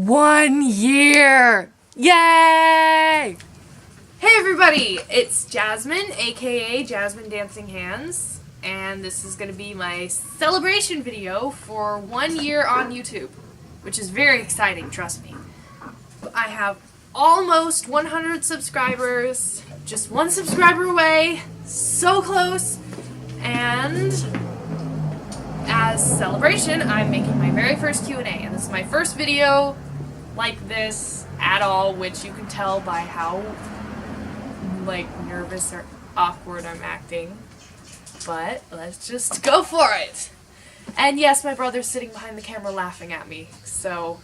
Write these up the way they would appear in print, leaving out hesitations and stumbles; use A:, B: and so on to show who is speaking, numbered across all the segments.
A: 1 year! Yay! Hey everybody, it's Jasmine, aka Jasmine Dancing Hands, and this is going to be my celebration video for 1 year on YouTube, which is very exciting, trust me. I have almost 100 subscribers, just one subscriber away, so close, and as celebration, I'm making my very first Q&A, and this is my first video like this at all, which you can tell by how nervous or awkward I'm acting. But let's just go for it. And yes, my brother's sitting behind the camera laughing at me. So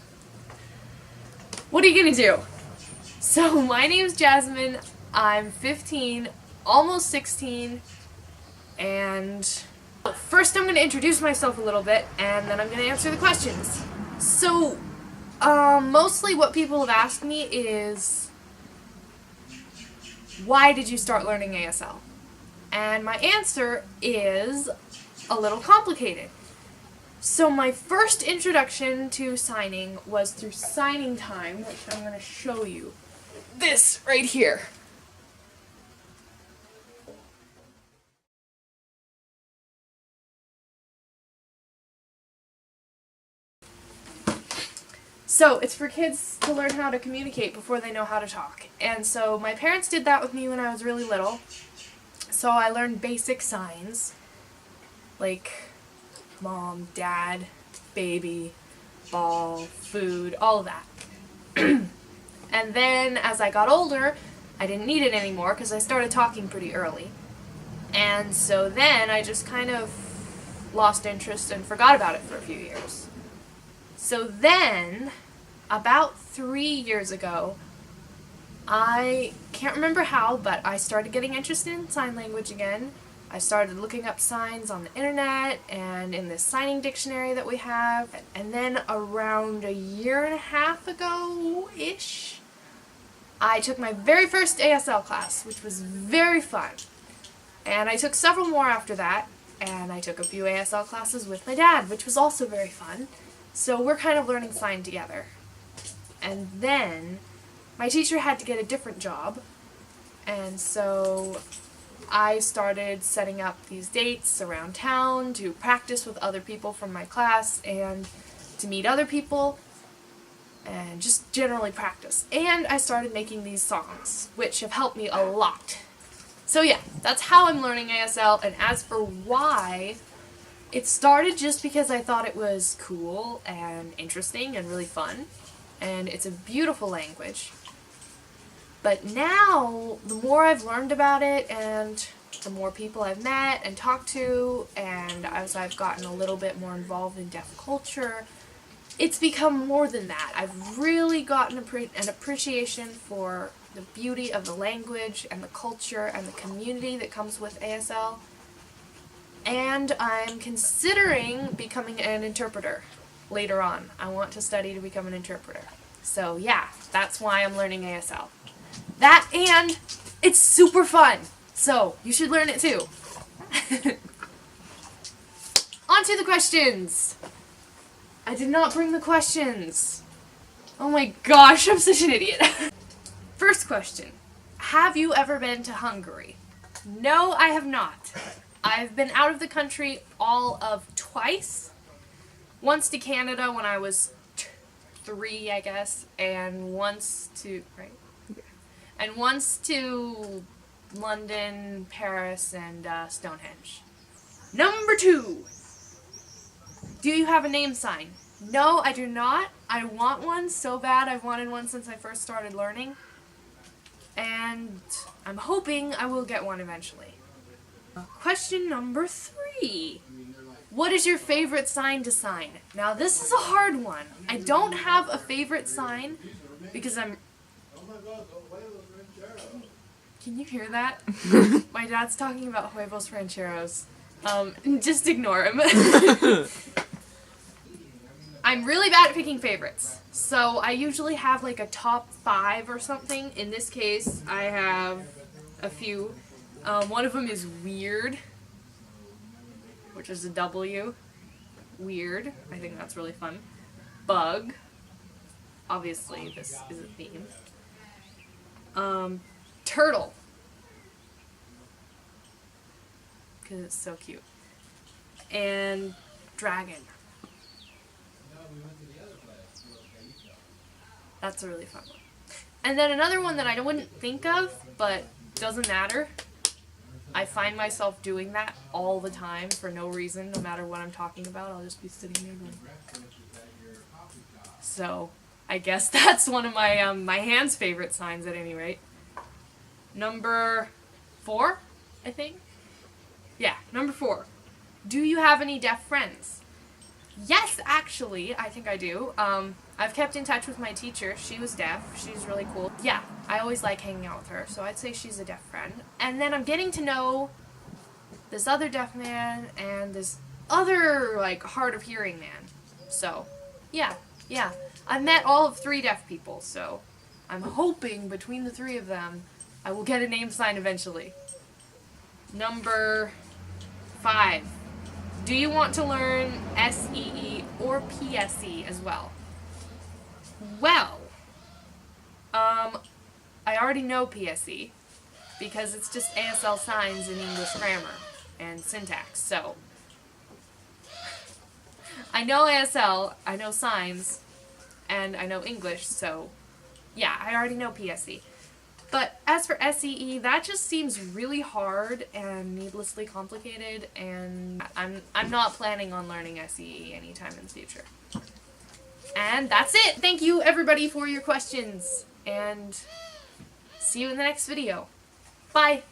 A: what are you gonna do? So my name's Jasmine. I'm 15, almost 16, and first I'm gonna introduce myself a little bit, and then I'm gonna answer the questions. So mostly what people have asked me is, why did you start learning ASL? And my answer is a little complicated. So my first introduction to signing was through Signing Time, which I'm going to show you. This right here. So it's for kids to learn how to communicate before they know how to talk. And so my parents did that with me when I was really little. So I learned basic signs, like mom, dad, baby, ball, food, all of that. And then as I got older, I didn't need it anymore because I started talking pretty early. And so then I just kind of lost interest and forgot about it for a few years. So then, about 3 years ago, I can't remember how, but I started getting interested in sign language again. I started looking up signs on the internet and in this signing dictionary that we have. And then around 1.5 years ago-ish, I took my very first ASL class, which was very fun. And I took several more after that, and I took a few ASL classes with my dad, which was also very fun. So we're kind of learning sign together. And then my teacher had to get a different job, and so I started setting up these dates around town to practice with other people from my class and to meet other people and just generally practice. And I started making these songs, which have helped me a lot. So yeah, that's how I'm learning ASL, and as for why, it started just because I thought it was cool and interesting and really fun, and it's a beautiful language. But now, the more I've learned about it, and the more people I've met and talked to, and as I've gotten a little bit more involved in deaf culture, it's become more than that. I've really gotten an appreciation for the beauty of the language and the culture and the community that comes with ASL. And I'm considering becoming an interpreter later on. I want to study to become an interpreter. So yeah, that's why I'm learning ASL. That, and it's super fun. So you should learn it too. On to the questions. I did not bring the questions. Oh my gosh, I'm such an idiot. First question. Have you ever been to Hungary? No, I have not. I've been out of the country all of twice. Once to Canada when I was 3, I guess, and once to London, Paris, and Stonehenge. Number 2. Do you have a name sign? No, I do not. I want one so bad. I've wanted one since I first started learning, and I'm hoping I will get one eventually. Question number 3. What is your favorite sign to sign? Now this is a hard one. I don't have a favorite sign because I'm... Can you hear that? My dad's talking about huevos rancheros. Just ignore him. I'm really bad at picking favorites. So I usually have like a top 5 or something. In this case, I have a few. One of them is weird, which is a W. Weird. I think that's really fun. Bug. obviously this is a theme. Turtle. Because it's so cute. And dragon. That's a really fun one. And then another one that I wouldn't think of, but doesn't matter. I find myself doing that all the time for no reason, no matter what I'm talking about. I'll just be sitting there going. So, I guess that's one of my my hand's favorite signs at any rate. Number 4, I think? Yeah, number 4. Do you have any deaf friends? Yes, actually, I think I do. I've kept in touch with my teacher. She was deaf. She's really cool. Yeah, I always like hanging out with her, so I'd say she's a deaf friend. And then I'm getting to know this other deaf man and this other, like, hard of hearing man. So, yeah. I've met all of 3 deaf people, so I'm hoping between the 3 of them I will get a name sign eventually. Number 5. Do you want to learn SEE or PSE as well? Well, I already know PSE because it's just ASL signs in English grammar and syntax, so I know ASL, I know signs, and I know English, so yeah, I already know PSE. But as for SEE, that just seems really hard and needlessly complicated, and I'm not planning on learning SEE anytime in the future. And that's it! Thank you everybody for your questions, and see you in the next video. Bye!